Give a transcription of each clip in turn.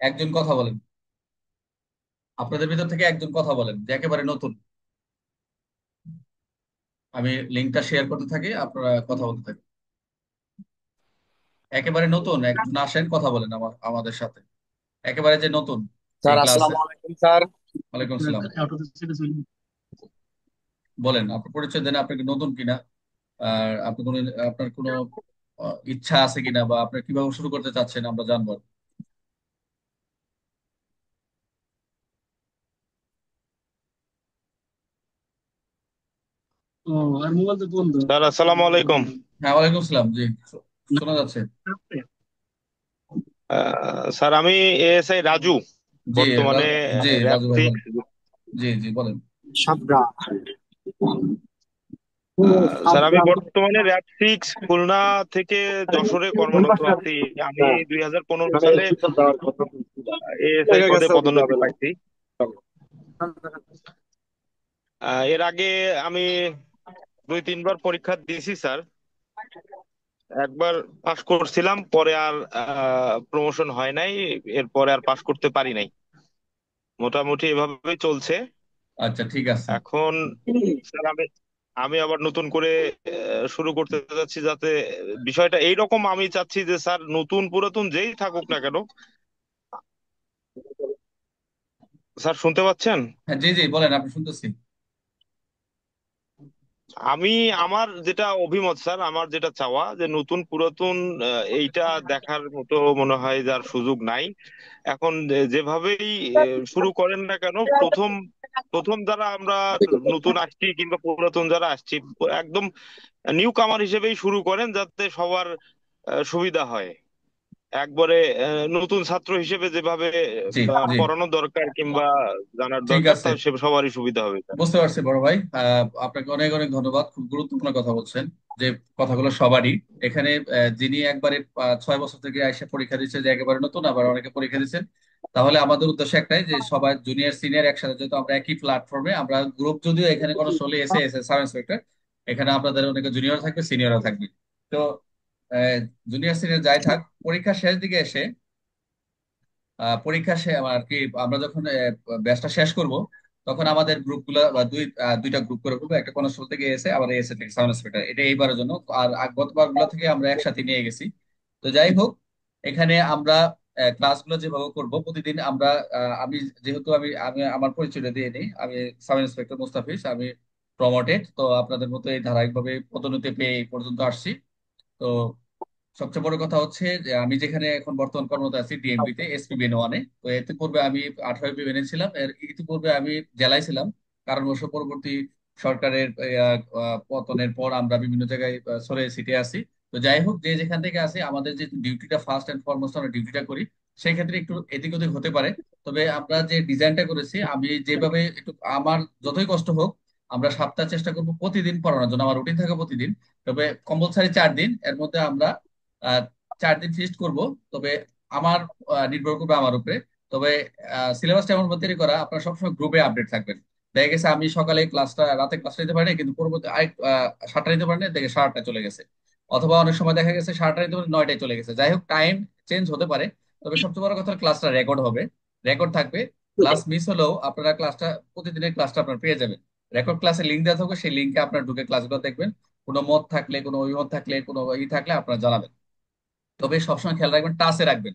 একজন কথা বলেন, আপনাদের ভিতর থেকে একজন কথা বলেন যে একেবারে নতুন। আমি লিঙ্কটা শেয়ার করতে থাকি, আপনারা কথা বলতে থাকেন। একেবারে নতুন একজন আসেন, কথা বলেন আমাদের সাথে, একেবারে যে নতুন এই স্যার ক্লাসে। আসসালামু আলাইকুম স্যার। ওয়ালাইকুম আসসালাম। বলেন আপনার পরিচয় দেন, আপনি কি নতুন কিনা, আর আপনি কোনো, আপনার কোনো ইচ্ছা আছে কিনা, বা আপনি কিভাবে শুরু করতে চাচ্ছেন আমরা জানবো। স্যার আসসালামু আলাইকুম। হ্যাঁ, ওয়ালাইকুম আসসালাম, জি শোনা যাচ্ছে। স্যার আমি এএসআই রাজু, জি বর্তমানে জি র্যাব রাজু ভাই বলেন। সিক্স। জি জি বলেন। স্যার আমি বর্তমানে র্যাব সিক্স খুলনা থেকে যশোরে কর্মরত আছি। আমি 2015 সালে এএসআই পদে পদোন্নতি পাইছি। এর আগে আমি 2-3 বার পরীক্ষা দিয়েছি স্যার। একবার পাশ করছিলাম, পরে আর প্রমোশন হয় নাই, এরপরে আর পাশ করতে পারি নাই। মোটামুটি এভাবেই চলছে আচ্ছা ঠিক আছে। এখন। স্যার আমি আমি আবার নতুন করে শুরু করতে যাচ্ছি, যাতে বিষয়টা এইরকম আমি চাচ্ছি যে স্যার নতুন পুরাতন যেই থাকুক না কেন। স্যার শুনতে পাচ্ছেন? হ্যাঁ জি জি বলেন, আপনি শুনতেছি। আমি আমার যেটা অভিমত স্যার, আমার যেটা চাওয়া যে নতুন পুরাতন এইটা দেখার মতো মনে হয় যার সুযোগ নাই এখন। যেভাবেই শুরু করেন না কেন, প্রথম প্রথম যারা আমরা নতুন আসছি কিংবা পুরাতন যারা আসছি, একদম নিউ কামার হিসেবেই শুরু করেন, যাতে সবার সুবিধা হয়। একবারে নতুন ছাত্র হিসেবে যেভাবে জি জি পড়ানো দরকার কিংবা জানার ঠিক দরকার, আছে, তা সে সবারই সুবিধা হবে স্যার। বুঝতে পারছি বড় ভাই। আপনাকে অনেক অনেক ধন্যবাদ, খুব গুরুত্বপূর্ণ কথা বলছেন। যে কথাগুলো সবারই এখানে, যিনি একবারে 6 বছর থেকে এসে পরীক্ষা দিচ্ছে, যে একেবারে নতুন, আবার অনেকে পরীক্ষা দিচ্ছেন, তাহলে আমাদের উদ্দেশ্য একটাই, যে সবাই জুনিয়র সিনিয়র একসাথে, যেহেতু আমরা একই প্ল্যাটফর্মে, আমরা গ্রুপ, যদিও এখানে কোনো ষোলো এসে এসে সাব ইন্সপেক্টর, এখানে আপনাদের অনেকে জুনিয়র থাকবে, সিনিয়রও থাকবে। তো জুনিয়র সিনিয়র যাই থাক, পরীক্ষার শেষ দিকে এসে, পরীক্ষা আর কি, আমরা যখন ব্যাচটা শেষ করব, তখন আমাদের গ্রুপগুলো বা দুইটা গ্রুপ করে ফেলবো, একটা কনস্টেবল থেকে এসে, আবার এসে থেকে সাব ইন্সপেক্টর, এটা এইবারের জন্য। আর গতবার গুলো থেকে আমরা একসাথে নিয়ে গেছি। তো যাই হোক, এখানে আমরা ক্লাসগুলো যেভাবে করব প্রতিদিন আমরা, আমি যেহেতু আমি আমি আমার পরিচয়টা দিয়ে নিই, আমি সাব ইন্সপেক্টর মুস্তাফিজ, আমি প্রমোটেড। তো আপনাদের মতো এই ধারাবাহিকভাবে পদোন্নতি পেয়ে এই পর্যন্ত আসছি। তো সবচেয়ে বড় কথা হচ্ছে যে আমি যেখানে এখন বর্তমান কর্মরত আছি, ডিএমপি তে, এসপিবিএন ওয়ানে। তো ইতিপূর্বে আমি 18 বিএনএ ছিলাম, এর ইতিপূর্বে আমি জেলায় ছিলাম। কারণবশ পরবর্তী সরকারের পতনের পর আমরা বিভিন্ন জায়গায় সরে সিটে আছি। তো যাই হোক, যে যেখান থেকে আসি, আমাদের যে ডিউটিটা ফার্স্ট এন্ড ফরমোস্ট আমরা ডিউটিটা করি, সেই ক্ষেত্রে একটু এদিক ওদিক হতে পারে। তবে আমরা যে ডিজাইনটা করেছি, আমি যেভাবে একটু, আমার যতই কষ্ট হোক, আমরা সপ্তাহে চেষ্টা করবো প্রতিদিন পড়ানোর জন্য, আমার রুটিন থাকে প্রতিদিন। তবে কম্পালসারি 4 দিন, এর মধ্যে আমরা আহ 4 দিন ফিস্ট করব। তবে আমার নির্ভর করবে আমার উপরে। তবে সিলেবাসটা এমন ভাবে তৈরি করা, আপনারা সবসময় গ্রুপে আপডেট থাকবেন। দেখা গেছে আমি সকালে ক্লাসটা, রাতে ক্লাসটা নিতে পারি না, কিন্তু পরবর্তী আরেক 7টা নিতে পারি না, দেখে 8টা চলে গেছে। অথবা অনেক সময় দেখা গেছে 8টা নিতে পারি, 9টায় চলে গেছে। যাই হোক, টাইম চেঞ্জ হতে পারে। তবে সবচেয়ে বড় কথা, ক্লাসটা রেকর্ড হবে, রেকর্ড থাকবে। ক্লাস মিস হলেও আপনারা ক্লাসটা, প্রতিদিনের ক্লাসটা আপনারা পেয়ে যাবেন। রেকর্ড ক্লাসে লিঙ্ক দেওয়া থাকবে, সেই লিঙ্কে আপনার ঢুকে ক্লাসগুলো দেখবেন। কোনো মত থাকলে, কোনো অভিমত থাকলে, কোনো থাকলে আপনারা জানাবেন। তবে সবসময় খেয়াল রাখবেন, টাচে রাখবেন।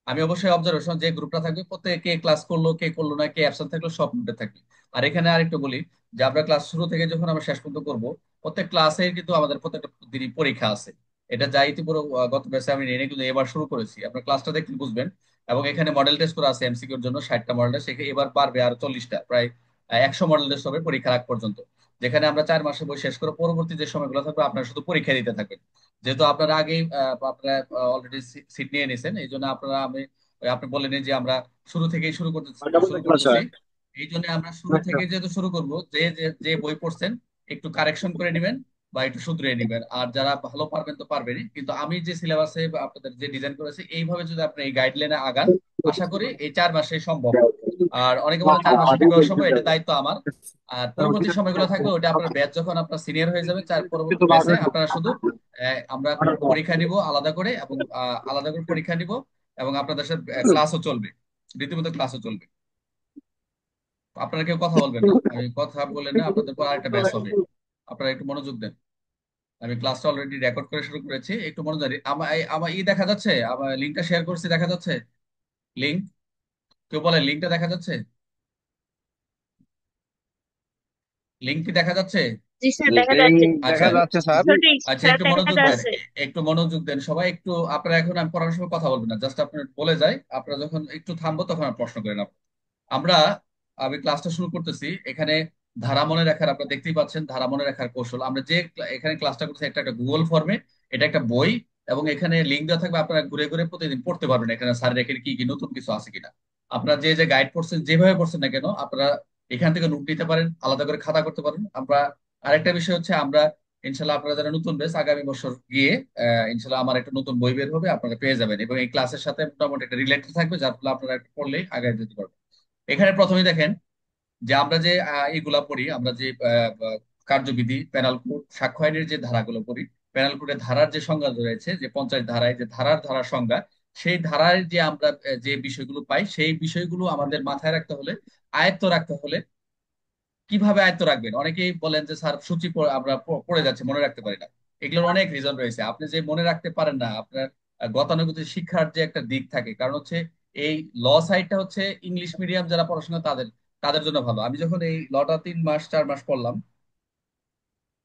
আমি অবশ্যই অবজারভেশন, যে গ্রুপটা থাকবে প্রত্যেকে কে ক্লাস করলো, কে করলো না, কে অ্যাবসেন্ট থাকলো, সব নোটে থাকবে। আর এখানে আরেকটু বলি, যে আমরা ক্লাস শুরু থেকে যখন আমরা শেষ পর্যন্ত করবো, প্রত্যেক ক্লাসে কিন্তু আমাদের প্রত্যেকটা দিনই পরীক্ষা আছে। এটা যা ইতিপূর্বে গত ব্যাচে আমি নিয়ে নিই, কিন্তু এবার শুরু করেছি, আপনার ক্লাসটা দেখলে বুঝবেন। এবং এখানে মডেল টেস্ট করা আছে এমসিকিউর জন্য 60টা মডেল টেস্ট, এবার পারবে আর 40টা, প্রায় 100 মডেল টেস্ট হবে পরীক্ষার আগ পর্যন্ত। যেখানে আমরা 4 মাসে বই শেষ করে, পরবর্তী যে সময়গুলো থাকবে আপনারা শুধু পরীক্ষা দিতে থাকবেন। যেহেতু আপনারা আগেই আপনারা অলরেডি সিট নিয়ে নিয়েছেন, এই জন্য আপনারা, আমি আপনি বললেন যে আমরা শুরু থেকেই শুরু করতেছি। এই জন্য আমরা শুরু থেকে যেহেতু শুরু করব, যে যে যে বই পড়ছেন একটু কারেকশন করে নেবেন, বা একটু শুধরিয়ে নেবেন। আর যারা ভালো পারবেন তো পারবেনই, কিন্তু আমি যে সিলেবাসে আপনাদের যে ডিজাইন করেছি, এইভাবে যদি আপনি এই গাইডলাইনে আগান, আশা করি এই 4 মাসে সম্ভব। আর অনেকে বলে 4 মাসে কিভাবে সম্ভব, এটা দায়িত্ব আমার। আর পরবর্তী সময়গুলো থাকবে, ওটা আপনার ব্যাচ যখন আপনার সিনিয়র হয়ে যাবে, পরবর্তী ব্যাচে আপনারা শুধু আমরা পরীক্ষা নিব আলাদা করে, এবং আলাদা করে পরীক্ষা নিব, এবং আপনাদের সাথে ক্লাসও চলবে। রীতিমতো ক্লাসও চলবে। আপনারা কেউ কথা বলবেন না, আমি কথা বলে না, আপনাদের পর আরেকটা ব্যাচ হবে। আপনারা একটু মনোযোগ দেন। আমি ক্লাসটা অলরেডি রেকর্ড করে শুরু করেছি, একটু মনোযোগ দিন। আমার আমার দেখা যাচ্ছে, আমার লিঙ্কটা শেয়ার করছি, দেখা যাচ্ছে লিঙ্ক? কেউ বলে লিঙ্কটা দেখা যাচ্ছে? লিঙ্ক কি দেখা যাচ্ছে? জি স্যার, দেখা লিঙ্ক যাচ্ছে। আচ্ছা। দেখা যাচ্ছে স্যার। সঠিক আচ্ছা, স্যার, একটু দেখা মনোযোগ দেন, যাচ্ছে। একটু মনোযোগ দেন সবাই একটু। আপনারা এখন, আমি পড়ানোর সময় কথা বলবেন না, জাস্ট আপনি বলে যাই, আপনারা যখন একটু থামবো তখন আর প্রশ্ন করেন আমরা। আমি ক্লাসটা শুরু করতেছি। এখানে ধারা মনে রাখার, আপনারা দেখতেই পাচ্ছেন ধারা মনে রাখার কৌশল। আমরা যে এখানে ক্লাসটা করছি একটা একটা গুগল ফর্মে, এটা একটা বই, এবং এখানে লিঙ্ক দেওয়া থাকবে, আপনারা ঘুরে ঘুরে প্রতিদিন পড়তে পারবেন এখানে স্যারের এখানে কি কি নতুন কিছু আছে কিনা। আপনারা যে যে গাইড পড়ছেন, যেভাবে পড়ছেন না কেন, আপনারা এখান থেকে নোট নিতে পারেন, আলাদা করে খাতা করতে পারেন। আমরা আরেকটা বিষয় হচ্ছে, আমরা ইনশাল্লাহ আপনারা যারা নতুন বেস, আগামী বছর গিয়ে ইনশাল্লাহ আমার একটা নতুন বই বের হবে, আপনারা পেয়ে যাবেন, এবং এই ক্লাসের সাথে মোটামুটি একটা রিলেটেড থাকবে, যার ফলে আপনারা একটু পড়লেই আগায় যেতে পারবেন। এখানে প্রথমেই দেখেন যে আমরা যে এগুলা পড়ি, আমরা যে কার্যবিধি, পেনাল কোড, সাক্ষ্য আইনের যে ধারাগুলো পড়ি, পেনাল কোডের ধারার যে সংজ্ঞা রয়েছে, যে 50 ধারায় যে ধারার সংজ্ঞা, সেই ধারায় যে আমরা যে বিষয়গুলো পাই, সেই বিষয়গুলো আমাদের মাথায় রাখতে হলে, আয়ত্ত রাখতে হলে, কিভাবে আয়ত্ত রাখবেন? অনেকেই বলেন যে স্যার সূচি আমরা পড়ে যাচ্ছি, মনে রাখতে পারি না। এগুলোর অনেক রিজন রয়েছে। আপনি যে মনে রাখতে পারেন না, আপনার গতানুগতিক শিক্ষার যে একটা দিক থাকে, কারণ হচ্ছে এই ল সাইডটা হচ্ছে ইংলিশ মিডিয়াম যারা পড়াশোনা তাদের তাদের জন্য ভালো। আমি যখন এই লটা 3 মাস 4 মাস পড়লাম,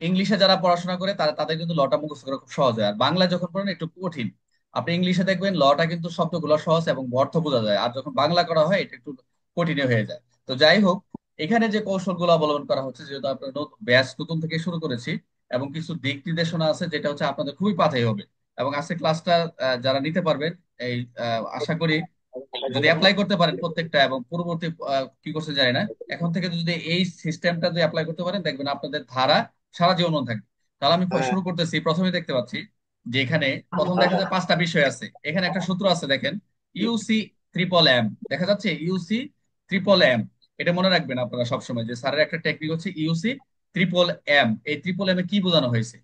ইংলিশে যারা পড়াশোনা করে তারা, তাদের কিন্তু লটা মুখস্থ করা খুব সহজ হয়। আর বাংলা যখন পড়েন একটু কঠিন। আপনি ইংলিশে দেখবেন লটা কিন্তু শব্দগুলো সহজ এবং অর্থ বোঝা যায়, আর যখন বাংলা করা হয় এটা একটু কঠিন হয়ে যায়। তো যাই হোক, এখানে যে কৌশলগুলো অবলম্বন করা হচ্ছে, যেহেতু আপনার ব্যাচ নতুন থেকে শুরু করেছি, এবং কিছু দিক নির্দেশনা আছে যেটা হচ্ছে আপনাদের খুবই পাথেয় হবে। এবং আজকে ক্লাসটা যারা নিতে পারবেন, এই আশা করি যদি অ্যাপ্লাই করতে পারেন প্রত্যেকটা, এবং পরবর্তী কি করতে জানি না, এখন থেকে যদি এই সিস্টেমটা যদি অ্যাপ্লাই করতে পারেন, দেখবেন আপনাদের ধারা সারা জীবন মনে থাকবে। তাহলে আমি শুরু করতেছি। প্রথমে দেখতে পাচ্ছি যে এখানে প্রথম দেখা যায় 5টা বিষয় আছে। এখানে একটা সূত্র আছে দেখেন, ইউসি ট্রিপল এম, দেখা যাচ্ছে ইউসি ট্রিপল এম। এটা মনে রাখবেন আপনারা সবসময়, যে স্যারের একটা টেকনিক হচ্ছে ইউসি ট্রিপল এম। এই ট্রিপল এম এ কি বোঝানো হয়েছে?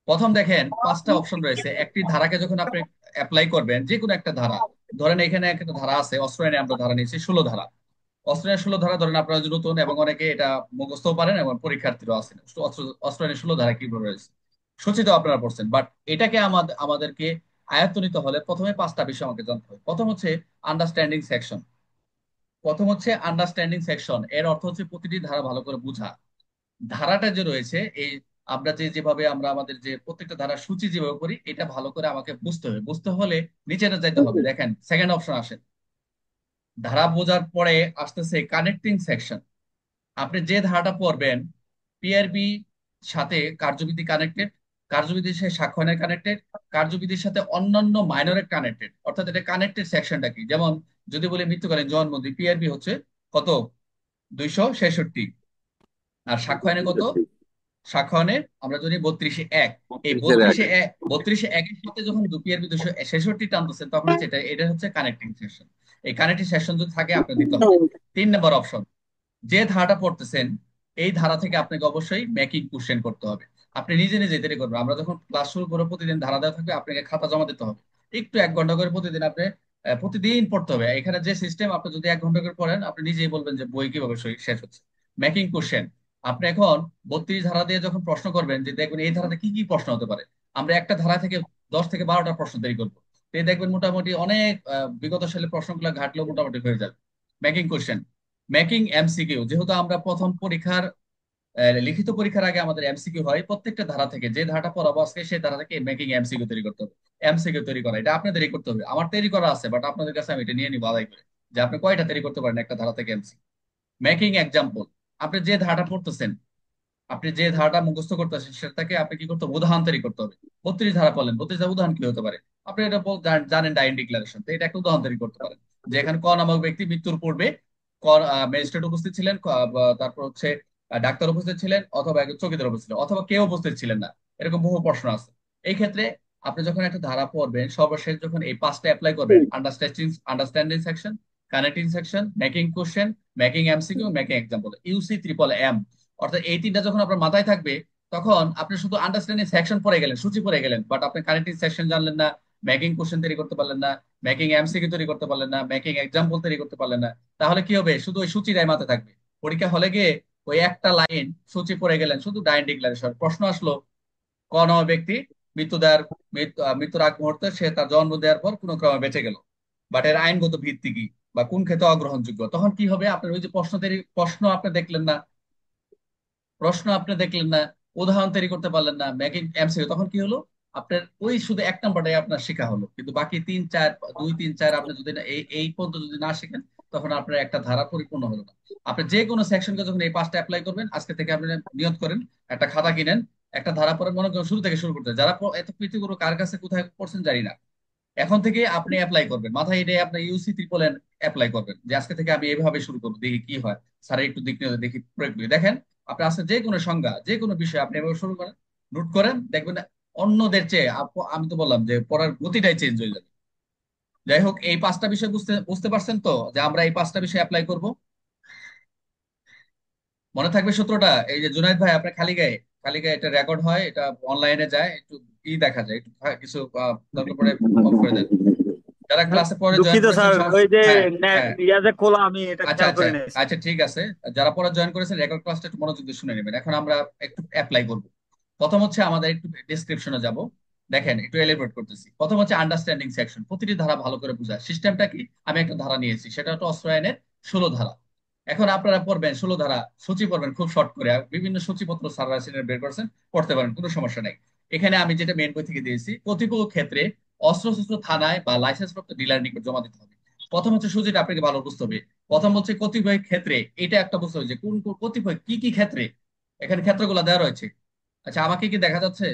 প্রথম দেখেন 5টা অপশন রয়েছে। একটি ধারাকে যখন আপনি অ্যাপ্লাই করবেন, যে কোনো একটা ধারা, ধরেন এখানে একটা ধারা আছে, অস্ত্র আইনে আমরা ধারা নিয়েছি 16 ধারা। অস্ত্র আইনে 16 ধারা, ধরেন আপনারা যদি নতুন, এবং অনেকে এটা মুখস্থও পারেন এবং পরীক্ষার্থীরাও আছেন, অস্ত্র আইনে 16 ধারা কিভাবে রয়েছে সূচিত আপনারা পড়ছেন। বাট এটাকে আমাদেরকে আয়ত্ত নিতে হলে প্রথমে 5টা বিষয় আমাকে জানতে হবে। প্রথম হচ্ছে আন্ডারস্ট্যান্ডিং সেকশন। এর অর্থ হচ্ছে প্রতিটি ধারা ভালো করে বোঝা। ধারাটা যে রয়েছে, এই আমরা যেভাবে আমরা আমাদের যে প্রত্যেকটা ধারার সূচি যেভাবে করি, এটা ভালো করে আমাকে বুঝতে হবে। বুঝতে হলে নিচে না যাইতে হবে। দেখেন সেকেন্ড অপশন আসে, ধারা বোঝার পরে আসতেছে কানেক্টিং সেকশন। আপনি যে ধারাটা পড়বেন, পিআরবি সাথে কার্যবিধি কানেক্টেড, কার্যবিধির সাথে সাক্ষ্য কানেক্টেড, কার্যবিধির সাথে অন্যান্য মাইনরের কানেক্টেড। অর্থাৎ এটা কানেক্টেড সেকশনটা কি? যেমন যদি বলি মৃত্যুকালীন জবানবন্দি, পিআরবি হচ্ছে কত? 266। আর সাক্ষ্য আইনে কত? সাক্ষ্যয়নে আমরা যদি 32-1, এই 32-1 এর সাথে যখন দুপিয়ার 266 টানতেছেন, তখন হচ্ছে এটা হচ্ছে কানেক্টিং সেকশন। এই কানেক্টিং সেকশন যদি থাকে আপনার দিতে হবে। 3 নম্বর অপশন, যে ধারাটা পড়তেছেন, এই ধারা থেকে আপনাকে অবশ্যই মেকিং কোশ্চেন করতে হবে। আপনি নিজে নিজে তৈরি করবেন। আমরা যখন ক্লাস শুরু করবো, প্রতিদিন ধারা দেওয়া থাকবে, আপনাকে খাতা জমা দিতে হবে। একটু 1 ঘন্টা করে প্রতিদিন আপনি প্রতিদিন পড়তে হবে। এখানে যে সিস্টেম, আপনি যদি 1 ঘন্টা করে পড়েন, আপনি নিজেই বলবেন যে বই কিভাবে শেষ হচ্ছে। মেকিং কোশ্চেন, আপনি এখন 32 ধারা দিয়ে যখন প্রশ্ন করবেন, যে দেখবেন এই ধারাতে কি কি প্রশ্ন হতে পারে। আমরা একটা ধারা থেকে 10 থেকে 12টা প্রশ্ন তৈরি করবো। তো এই দেখবেন মোটামুটি অনেক বিগত সালের প্রশ্নগুলো ঘাটলেও মোটামুটি হয়ে যাবে। মেকিং কোশ্চেন, মেকিং এমসিকিউ, যেহেতু আমরা প্রথম পরীক্ষার লিখিত পরীক্ষার আগে আমাদের এমসিকিউ হয়, প্রত্যেকটা ধারা থেকে যে ধারাটা পড়াবো আজকে, সেই ধারা থেকে মেকিং এমসিকিউ তৈরি করতে হবে। এমসিকিউ তৈরি করা এটা আপনাদেরই করতে হবে। আমার তৈরি করা আছে, বাট আপনাদের কাছে আমি এটা নিয়ে নিবো আদায় করে, যে আপনি কয়টা তৈরি করতে পারেন একটা ধারা থেকে এমসিকিউ। মেকিং এক্সাম্পল, আপনি যে ধারাটা পড়তেছেন, আপনি যে ধারাটা মুখস্থ করতেছেন, সেটাকে আপনি কি করতে হবে? উদাহরণ তৈরি করতে হবে। 32 ধারা পড়লেন, 32 ধারা উদাহরণ কি হতে পারে? আপনি এটা জানেন ডাইন ডিক্লারেশন, তো এটা একটা উদাহরণ তৈরি করতে পারেন। যে এখানে ক নামক ব্যক্তি মৃত্যুর পূর্বে ক ম্যাজিস্ট্রেট উপস্থিত ছিলেন, তারপর হচ্ছে ডাক্তার উপস্থিত ছিলেন, অথবা একজন চৌকিদার উপস্থিত ছিলেন, অথবা কেউ উপস্থিত ছিলেন না। এরকম বহু প্রশ্ন আছে। এই ক্ষেত্রে আপনি যখন একটা ধারা পড়বেন, সর্বশেষ যখন এই 5টা অ্যাপ্লাই করবেন, understanding section, connecting section, making question, making MCQ, making example, UC triple M, অর্থাৎ এই তিনটা যখন আপনার মাথায় থাকবে, তখন আপনি শুধু আন্ডারস্ট্যান্ডিং সেকশন পড়ে গেলেন, সূচি পড়ে গেলেন, বাট আপনি কানেক্টিং সেকশন জানলেন না, ম্যাকিং কোশ্চেন তৈরি করতে পারলেন না, ম্যাকিং এমসিকিউ তৈরি করতে পারলেন না, ম্যাকিং এক্সাম্পল তৈরি করতে পারলেন না, তাহলে কি হবে? শুধু ওই সূচিটাই মাথায় থাকবে। পরীক্ষা হলে গিয়ে ওই একটা লাইন সূচি পড়ে গেলেন, শুধু ডাইন ডিক্লারেশন, প্রশ্ন আসলো কোন ব্যক্তি মৃত্যু দেওয়ার মৃত্যুর আগ মুহূর্তে সে তার জন্ম দেওয়ার পর কোন ক্রমে বেঁচে গেল, বাট এর আইনগত ভিত্তি কি বা কোন ক্ষেত্রে অগ্রহণযোগ্য, তখন কি হবে? আপনার ওই যে প্রশ্ন তৈরি, প্রশ্ন আপনি দেখলেন না, প্রশ্ন আপনি দেখলেন না, উদাহরণ তৈরি করতে পারলেন না, ম্যাকিং এমসিকিউ, তখন কি হলো? আপনার ওই শুধু এক নাম্বারটাই আপনার শেখা হলো, কিন্তু বাকি তিন চার, দুই তিন চার আপনি যদি না এই এই পর্যন্ত যদি না শিখেন, তখন আপনার একটা ধারা পরিপূর্ণ হলো না। আপনি যে কোনো সেকশনকে যখন এই পাঁচটা অ্যাপ্লাই করবেন, আজকে থেকে আপনি নিয়ত করেন, একটা খাতা কিনেন, একটা ধারা পড়েন, মনে করেন শুরু থেকে শুরু করতে যারা এত পৃথিবীর কার কাছে কোথায় পড়ছেন জানি না, এখন থেকে আপনি অ্যাপ্লাই করবেন, মাথায় এটা আপনি ইউসি ট্রিপল এন অ্যাপ্লাই করবেন, যে আজকে থেকে আমি এইভাবে শুরু করবো, দেখি কি হয়, স্যার একটু দিক নিয়ে দেখি প্রয়োগ করি। দেখেন আপনি আজকে যে কোনো সংজ্ঞা, যে কোনো বিষয় আপনি এভাবে শুরু করেন, নোট করেন, দেখবেন অন্যদের চেয়ে আমি তো বললাম যে পড়ার গতিটাই চেঞ্জ হয়ে যাবে। যাই হোক, এই পাঁচটা বিষয় বুঝতে বুঝতে পারছেন তো, যে আমরা এই পাঁচটা বিষয় অ্যাপ্লাই করব। মনে থাকবে সূত্রটা, এই যে জুনাইদ ভাই, আপনার খালি গায়ে, খালি গায়ে এটা রেকর্ড হয়, এটা অনলাইনে যায়, একটু দেখা যায়, একটু কিছু দরকার পড়ে অফ করে দেন। যারা ক্লাসে পরে জয়েন দুঃখিত করেছেন স্যার, সব। ওই যে হ্যাঁ, হ্যাঁ, ইয়া যে খোলা, আমি এটা আচ্ছা খেয়াল আচ্ছা, করে নিয়েছি। আচ্ছা ঠিক আছে। যারা পরে জয়েন করেছেন রেকর্ড ক্লাসটা একটু মনোযোগ দিয়ে শুনে নেবেন। এখন আমরা একটু অ্যাপ্লাই করব। প্রথম হচ্ছে আমাদের একটু ডেসক্রিপশনে যাব। দেখেন একটু এলিব্রেট করতেছি। প্রথম হচ্ছে আন্ডারস্ট্যান্ডিং সেকশন, প্রতিটি ধারা ভালো করে বোঝা, সিস্টেমটা কি। আমি একটা ধারা নিয়েছি, সেটা হচ্ছে অস্ত্র আইনের 16 ধারা। এখন আপনারা পড়বেন 16 ধারা, সূচি পড়বেন খুব শর্ট করে, আর বিভিন্ন সূচিপত্র সার্ভার বের করছেন, পড়তে পারেন, কোনো সমস্যা নাই। এখানে আমি যেটা মেন বই থেকে দিয়েছি, কতিপয় ক্ষেত্রে অস্ত্রশস্ত্র থানায় বা লাইসেন্সপ্রাপ্ত ডিলার নিকট জমা দিতে হবে। প্রথম হচ্ছে সূচিটা আপনাকে ভালো বুঝতে হবে। প্রথম হচ্ছে কতিপয় ক্ষেত্রে, এটা একটা বুঝতে হবে যে কোন কোন কতিপয় কি কি ক্ষেত্রে, এখানে ক্ষেত্রগুলো দেওয়া রয়েছে। আচ্ছা, আমাকে কি দেখা যাচ্ছে?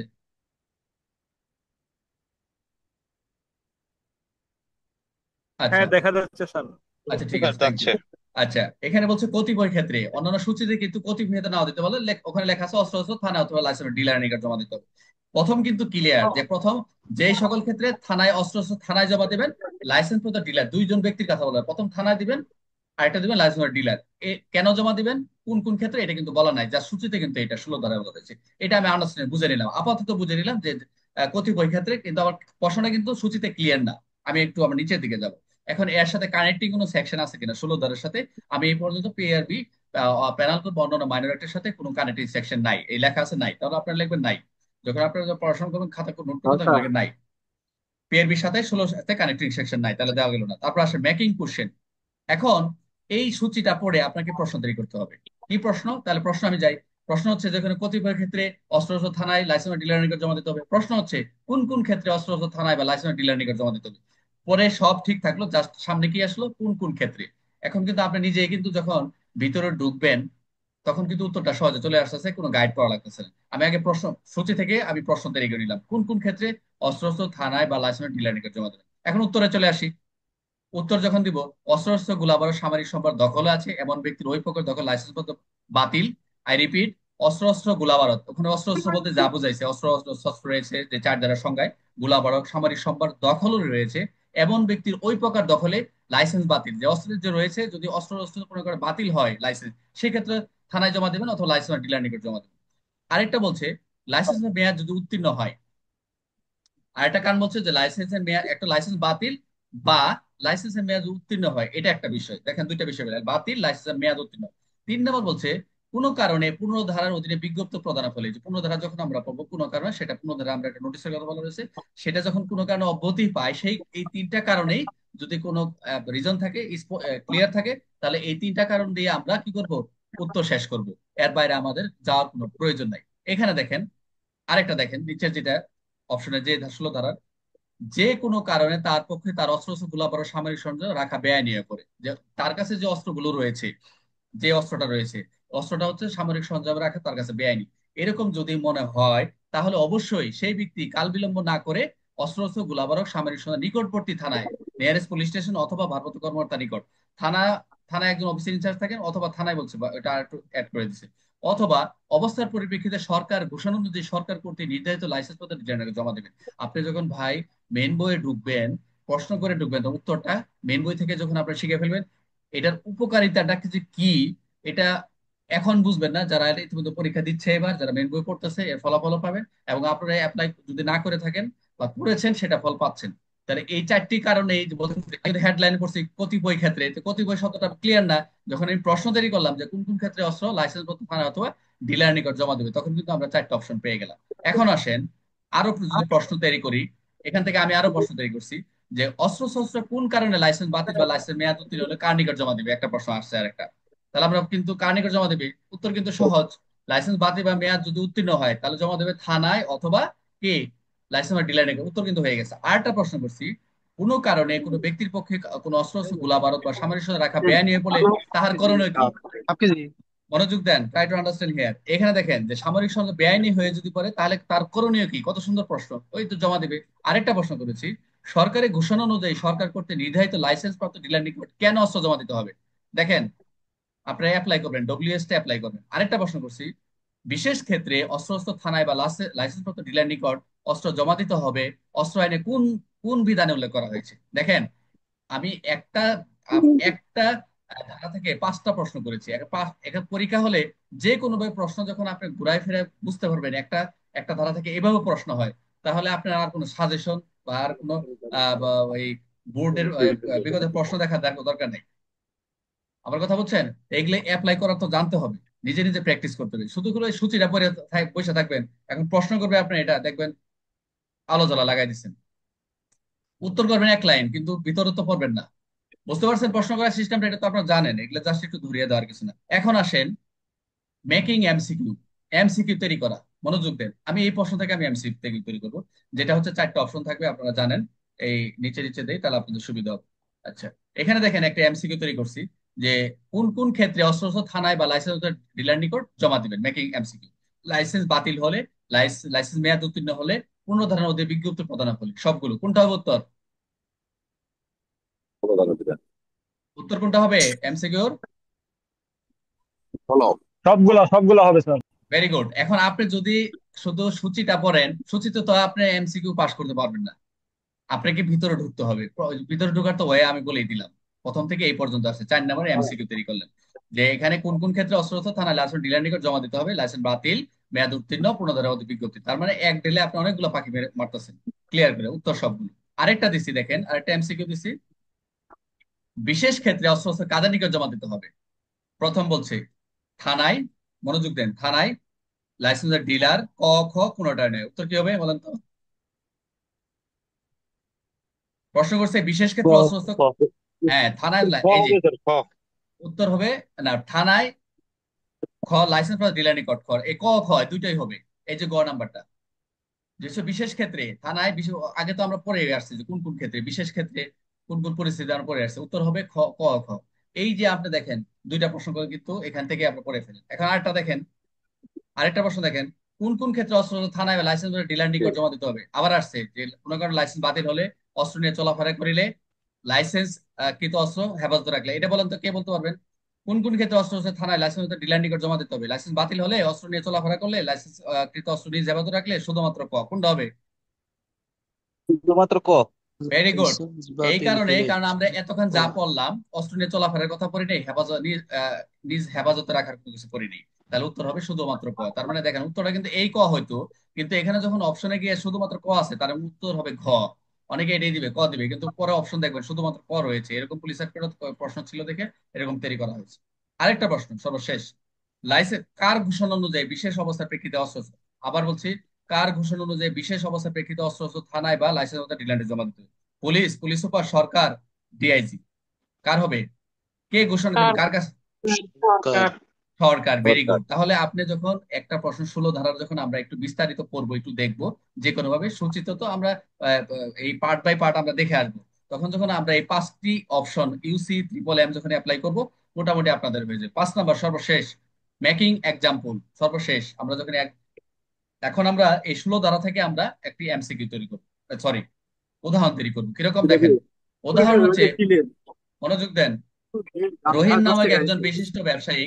আচ্ছা, হ্যাঁ, দেখা যাচ্ছে স্যার। আচ্ছা ঠিক স্যার আছে, থ্যাংক ইউ। যাচ্ছে। আচ্ছা, এখানে বলছে কতিপয় ক্ষেত্রে, অন্যান্য সূচিতে কিন্তু কতিপয় ক্ষেত্রে নাও দিতে বলে, ওখানে লেখা আছে অস্ত্র অস্ত্র থানা অথবা লাইসেন্স ডিলার নিকট জমা দিতে হবে। প্রথম কিন্তু ক্লিয়ার যে প্রথম, যেই সকল ক্ষেত্রে থানায় অস্ত্র অস্ত্র থানায় জমা দিবেন, লাইসেন্স প্রত ডিলার, দুইজন ব্যক্তির কথা বলা হয়। প্রথম থানায় দিবেন, আরেকটা দিবেন লাইসেন্স ডিলার। কেন জমা দিবেন, কোন কোন ক্ষেত্রে, এটা কিন্তু বলা নাই, যা সূচিতে কিন্তু এটা 16 ধারায় বলা হয়েছে। এটা আমি আন্ডারস্ট্যান্ড বুঝে নিলাম, আপাতত বুঝে নিলাম যে কতিপয় ক্ষেত্রে, কিন্তু আমার প্রশ্নটা কিন্তু সূচিতে ক্লিয়ার না। আমি একটু আমার নিচের দিকে যাব। এখন এর সাথে কানেক্টিং কোনো সেকশন আছে কিনা 16 ধারার সাথে? আমি এই পর্যন্ত পিআরবি, প্যানাল কোড বা অন্যান্য মাইনর অ্যাক্টের সাথে কোনো কানেক্টিং সেকশন নাই, এই লেখা আছে নাই, তাহলে আপনারা লিখবেন নাই। যখন আপনারা পড়াশোনা করবেন, খাতা নোট করবেন, তখন আচ্ছা। লিখবেন নাই। পিআরবির সাথে 16 সাথে কানেক্টিং সেকশন নাই, তাহলে দেওয়া গেল না। তারপর আসে মেকিং কোশ্চেন। এখন এই সূচিটা পড়ে আপনাকে প্রশ্ন তৈরি করতে হবে। কি প্রশ্ন? তাহলে প্রশ্ন আমি যাই। প্রশ্ন হচ্ছে যেখানে কতিপয় ক্ষেত্রে অস্ত্র শস্ত্র থানায় লাইসেন্স ডিলার নিকট জমা দিতে হবে, প্রশ্ন হচ্ছে কোন কোন ক্ষেত্রে অস্ত্র শস্ত্র থানায় বা লাইসেন্স ডিলার নিকট জমা দিতে হবে। পরে সব ঠিক থাকলো, জাস্ট সামনে কি আসলো, কোন কোন ক্ষেত্রে। এখন কিন্তু আপনি নিজেই কিন্তু যখন ভিতরে ঢুকবেন, তখন কিন্তু উত্তরটা সহজে চলে আসতেছে, কোনো গাইড পড়া লাগতেছে না। আমি আগে প্রশ্ন, সূচি থেকে আমি প্রশ্ন তৈরি করে নিলাম, কোন কোন ক্ষেত্রে অস্ত্র শস্ত্র থানায় বা লাইসেন্স ডিলার নিকট জমা দেবেন। এখন উত্তরে চলে আসি। উত্তর যখন দিব, অস্ত্রশস্ত্র গোলাবারুদ সামরিক সম্পদ দখলে আছে এমন ব্যক্তির ওই প্রকার দখল লাইসেন্স পত্র বাতিল। আই রিপিট, অস্ত্র অস্ত্র গোলাবারুদ, ওখানে অস্ত্র অস্ত্র বলতে যা বুঝাইছে, অস্ত্র অস্ত্র শস্ত্র রয়েছে যে চার দ্বারা সংজ্ঞায়, গোলাবারুদ সামরিক সম্পদ দখল রয়েছে এমন ব্যক্তির ওই প্রকার দখলে লাইসেন্স বাতিল, যে অস্ত্রের যে রয়েছে, যদি অস্ত্র অস্ত্র কোনো করে বাতিল হয় লাইসেন্স, সেক্ষেত্রে থানায় জমা দেবেন অথবা লাইসেন্স ডিলার নিকট জমা দেবেন। আরেকটা বলছে, লাইসেন্সের মেয়াদ যদি উত্তীর্ণ হয়। আর একটা কারণ বলছে যে লাইসেন্সের মেয়াদ, একটা লাইসেন্স বাতিল বা লাইসেন্সের মেয়াদ উত্তীর্ণ হয়, এটা একটা বিষয়। দেখেন দুইটা বিষয় বলে, বাতিল, লাইসেন্সের মেয়াদ উত্তীর্ণ। 3 নম্বর বলছে, কোন কারণে পূর্ণ ধারার অধীনে বিজ্ঞপ্তি প্রদানের ফলে, যে পূর্ণ ধারা যখন আমরা পাবো, কোন কারণে, সেটা পূর্ণ ধারা আমরা একটা নোটিশের কথা বলা হয়েছে, সেটা যখন কোনো কারণে অব্যাহতি পায়, সেই এই 3টা কারণেই যদি কোনো রিজন থাকে, ক্লিয়ার থাকে, তাহলে এই 3টা কারণ দিয়ে আমরা কি করব, উত্তর শেষ করব। এর বাইরে আমাদের যাওয়ার কোনো প্রয়োজন নাই। এখানে দেখেন, আরেকটা দেখেন নিচের যেটা অপশনে, যে 16 ধারার, যে কোনো কারণে তার পক্ষে তার অস্ত্র গোলাবারুদ সামরিক সরঞ্জাম রাখা বেআইনি করে, যে তার কাছে যে অস্ত্রগুলো রয়েছে, যে অস্ত্রটা রয়েছে, অস্ত্রটা হচ্ছে সামরিক সরঞ্জাম রাখা তার কাছে বেআইনি, এরকম যদি মনে হয়, তাহলে অবশ্যই সেই ব্যক্তি কাল বিলম্ব না করে অস্ত্র গোলাবারুদ সামরিক সরঞ্জাম নিকটবর্তী থানায়, নিয়ারেস্ট পুলিশ স্টেশন অথবা ভারপ্রাপ্ত কর্মকর্তা নিকট, থানা, থানায় একজন অফিসার ইনচার্জ থাকেন, অথবা থানায় বলছে, বা এটা একটু অ্যাড করে দিছে, অথবা অবস্থার পরিপ্রেক্ষিতে সরকার ঘোষণা অনুযায়ী সরকার কর্তৃক নির্ধারিত লাইসেন্স পত্র ডিজাইনারকে জমা দেবেন। আপনি যখন ভাই মেন বইয়ে ঢুকবেন, প্রশ্ন করে ঢুকবেন, তো উত্তরটা মেন বই থেকে যখন আপনি শিখে ফেলবেন, এটার উপকারিতাটা কি, যে কি, এটা এখন বুঝবেন না, যারা ইতিমধ্যে পরীক্ষা দিচ্ছে, এবার যারা মেন বই পড়তেছে এর ফলাফল পাবেন। এবং আপনারা অ্যাপ্লাই যদি না করে থাকেন, বা পড়েছেন সেটা ফল পাচ্ছেন। তাহলে এই চারটি কারণে এই যে হেডলাইন করছি কতিপয় ক্ষেত্রে, তো কতিপয় শব্দটা ক্লিয়ার না। যখন আমি প্রশ্ন তৈরি করলাম যে কোন কোন ক্ষেত্রে অস্ত্র লাইসেন্স পত্র থানা অথবা ডিলার নিকট জমা দেবে, তখন কিন্তু আমরা চারটা অপশন পেয়ে গেলাম। এখন আসেন আরো যদি প্রশ্ন তৈরি করি, এখান থেকে আমি আরো প্রশ্ন তৈরি করছি যে অস্ত্র শস্ত্র কোন কারণে লাইসেন্স বাতিল বা লাইসেন্স মেয়াদ উত্তীর্ণ হলে কার নিকট জমা দিবে, একটা প্রশ্ন আসছে আর একটা। তাহলে আমরা কিন্তু কার নিকট জমা দিবে, উত্তর কিন্তু সহজ। লাইসেন্স বাতিল বা মেয়াদ যদি উত্তীর্ণ হয় তাহলে জমা দেবে থানায় অথবা কি লাইসেন্স বা ডিলার নিকট। উত্তর কিন্তু হয়ে গেছে। আর একটা প্রশ্ন করছি, কোনো কারণে কোনো ব্যক্তির পক্ষে কোনো অস্ত্র শস্ত্র গোলা বারুদ বা সামরিক সরঞ্জাম রাখা বেআইনি হয়ে পড়লে তাহার করণীয় কি। आपके जी। মনোযোগ দেন, ট্রাই টু আন্ডারস্ট্যান্ড হিয়ার। এখানে দেখেন যে সামরিক সরঞ্জাম বেআইনি হয়ে যদি পড়ে তাহলে তার করণীয় কি, কত সুন্দর প্রশ্ন, ওই তো জমা দিবে। আরেকটা প্রশ্ন করেছি, সরকারি ঘোষণা অনুযায়ী সরকার কর্তৃক নির্ধারিত লাইসেন্স প্রাপ্ত ডিলার নিকট কেন অস্ত্র জমা দিতে হবে। দেখেন আপনারা অ্যাপ্লাই করবেন, ডব্লিউএস টা অ্যাপ্লাই করবেন। আরেকটা প্রশ্ন করছি, বিশেষ ক্ষেত্রে অস্ত্র থানায় বা লাইসেন্স প্রাপ্ত ডিলার নিকট অস্ত্র জমা দিতে হবে অস্ত্র আইনে কোন কোন বিধানে উল্লেখ করা হয়েছে। দেখেন আমি একটা একটা ধারা থেকে পাঁচটা প্রশ্ন করেছি। একটা পরীক্ষা হলে যে কোনো ভাবে প্রশ্ন যখন আপনি ঘুরায় ফিরে বুঝতে পারবেন একটা একটা ধারা থেকে এভাবে প্রশ্ন হয়, তাহলে আপনার আর কোনো সাজেশন বা আর কোনো ওই বোর্ডের বিগত প্রশ্ন দেখার দরকার নেই। আমার কথা বলছেন, এগুলো অ্যাপ্লাই করার তো জানতে হবে, নিজে নিজে প্র্যাকটিস করতে হবে। শুধু করে সূচিটা পড়ে বসে থাকবেন, এখন প্রশ্ন করবে আপনি এটা দেখবেন আলো জ্বালা লাগাই দিচ্ছেন, উত্তর করবেন এক লাইন কিন্তু ভিতরে তো পড়বেন না। বুঝতে পারছেন প্রশ্ন করার সিস্টেমটা, এটা তো আপনারা জানেন, এগুলো জাস্ট একটু ধরিয়ে দেওয়ার কিছু না। এখন আসেন মেকিং এমসিকিউ, এমসিকিউ তৈরি করা। মনোযোগ দেন, আমি এই প্রশ্ন থেকে আমি এমসিকিউ তৈরি করবো, যেটা হচ্ছে চারটা অপশন থাকবে, আপনারা জানেন। এই নিচে নিচে দেই তাহলে আপনাদের সুবিধা হবে। আচ্ছা, এখানে দেখেন একটা এমসিকিউ তৈরি করছি যে কোন কোন ক্ষেত্রে অস্ত্র থানায় বা লাইসেন্স ডিলার নিকট জমা দিবেন। মেকিং এমসিকিউ, লাইসেন্স বাতিল হলে, লাইসেন্স মেয়াদ উত্তীর্ণ হলে, পুনর্ধারণ অধীনে বিজ্ঞপ্তি প্রদান হলে, সবগুলো কোনটা হবে উত্তর, উত্তর কোনটা হবে এমসিকিউর। সবগুলা সবগুলা হবে স্যার। Very good. এখন আপনি যদি শুধু সূচিটা পড়েন, সূচিতে তো আপনি এমসিকিউ পাস করতে পারবেন না, আপনাকে ভিতরে ঢুকতে হবে। ভিতরে ঢোকার তো ওয়ে আমি বলেই দিলাম, প্রথম থেকে এই পর্যন্ত আছে। 4 নম্বরে এমসিকিউ তৈরি করলেন যে এখানে কোন কোন ক্ষেত্রে অস্ত্র থানা লাইসেন্স ডিলার নিকট জমা দিতে হবে, লাইসেন্স বাতিল, মেয়াদ উত্তীর্ণ, পুনর্ধারা বিজ্ঞপ্তি। তার মানে এক দিলে আপনি অনেকগুলো পাখি মারতেছেন। ক্লিয়ার করে উত্তর সবগুলো। আরেকটা দিছি দেখেন, আরেকটা এমসিকিউ দিছি, বিশেষ ক্ষেত্রে অস্ত্র কাদের নিকট জমা দিতে হবে। প্রথম বলছে থানায়, মনোযোগ দেন, থানায়, লাইসেন্সের ডিলার, ক খ কোনটা নেই। উত্তর কি হবে বলেন তো। প্রশ্ন করছে বিশেষ ক্ষেত্রে অস্ত্র, হ্যাঁ থানায় খ এই যে হবে স্যার, খ। উত্তর হবে না, থানায়, খ লাইসেন্স প্লাস ডিলার নিকট, খ এই ক খ দুইটাই হবে। এই যে গ নাম্বারটা, যেসব বিশেষ ক্ষেত্রে থানায় আগে তো আমরা পড়ে আসছি যে কোন কোন ক্ষেত্রে, বিশেষ ক্ষেত্রে কোন কোন পরিস্থিতি আমরা পড়ে আসছি। উত্তর হবে খ ক খ। এই যে আপনি দেখেন দুইটা প্রশ্ন করে কিন্তু এখান থেকে আপনি পড়ে ফেলেন। এখন আরেকটা দেখেন, আরেকটা প্রশ্ন দেখেন, কোন কোন ক্ষেত্রে অস্ত্র থানায় লাইসেন্স ডিলার নিকট জমা দিতে হবে। আবার আসছে যে কোনো কারণে লাইসেন্স বাতিল হলে, অস্ত্র নিয়ে চলাফেরা করিলে, লাইসেন্স কৃত অস্ত্র হেফাজত রাখলে। এটা বলেন তো, কে বলতে পারবেন কোন কোন ক্ষেত্রে অস্ত্র হচ্ছে থানায় লাইসেন্স ডিলার নিকট জমা দিতে হবে। লাইসেন্স বাতিল হলে, অস্ত্র নিয়ে চলাফেরা করলে, লাইসেন্স কৃত অস্ত্র নিয়ে হেফাজত রাখলে, শুধুমাত্র ক কোনটা হবে। শুধুমাত্র ক। Very good. লাইসেন্স এই বাতিল কারণে, হলে কারণ আমরা এতক্ষণ যা পড়লাম অস্ত্র নিয়ে চলাফেরার কথা পড়ি নাই, হেফাজত নিজ হেফাজতে রাখার কোনো কিছু পড়ি নাই। তাহলে উত্তর হবে শুধুমাত্র ক। তার মানে দেখেন উত্তরটা কিন্তু এই ক হয়তো, কিন্তু এখানে যখন অপশনে গিয়ে শুধুমাত্র ক আছে তার মানে উত্তর হবে ঘ। অনেকে এটাই দিবে, ক দিবে, কিন্তু পরে অপশন দেখবেন শুধুমাত্র ক রয়েছে। এরকম পুলিশ প্রশ্ন ছিল দেখে এরকম তৈরি করা হয়েছে। আরেকটা প্রশ্ন সর্বশেষ, লাইসেন্স কার ঘোষণা অনুযায়ী বিশেষ অবস্থার প্রেক্ষিতে অস্ত্র, আবার বলছি, কার ঘোষণা অনুযায়ী বিশেষ অবস্থার প্রেক্ষিতে অস্ত্র থানায় বা লাইসেন্স ডিলারে জমা দিতে হবে। পুলিশ, পুলিশ সুপার, সরকার, ডিআইজি, কার হবে, কে ঘোষণা দেবে, কার কাছে। কার। সরকার। ভেরি সরকার। গুড। তাহলে আপনি যখন একটা প্রশ্ন 16 ধারার যখন আমরা একটু বিস্তারিত পড়বো, একটু দেখবো যে কোনো ভাবে সূচিত তো আমরা এই পার্ট বাই পার্ট আমরা দেখে আসবো, তখন যখন আমরা এই 5টি অপশন ইউসি ট্রিপল এম যখন অ্যাপ্লাই করবো, মোটামুটি আপনাদের হয়ে যাবে। 5 নম্বর সর্বশেষ, মেকিং এক্সাম্পল। সর্বশেষ আমরা যখন এখন আমরা এই 16 ধারা থেকে আমরা একটি এমসিকিউ তৈরি করবো, সরি উদাহরণ তৈরি করবো। কিরকম দেখেন, উদাহরণ হচ্ছে, মনোযোগ দেন, রহিম নামক একজন বিশিষ্ট ব্যবসায়ী,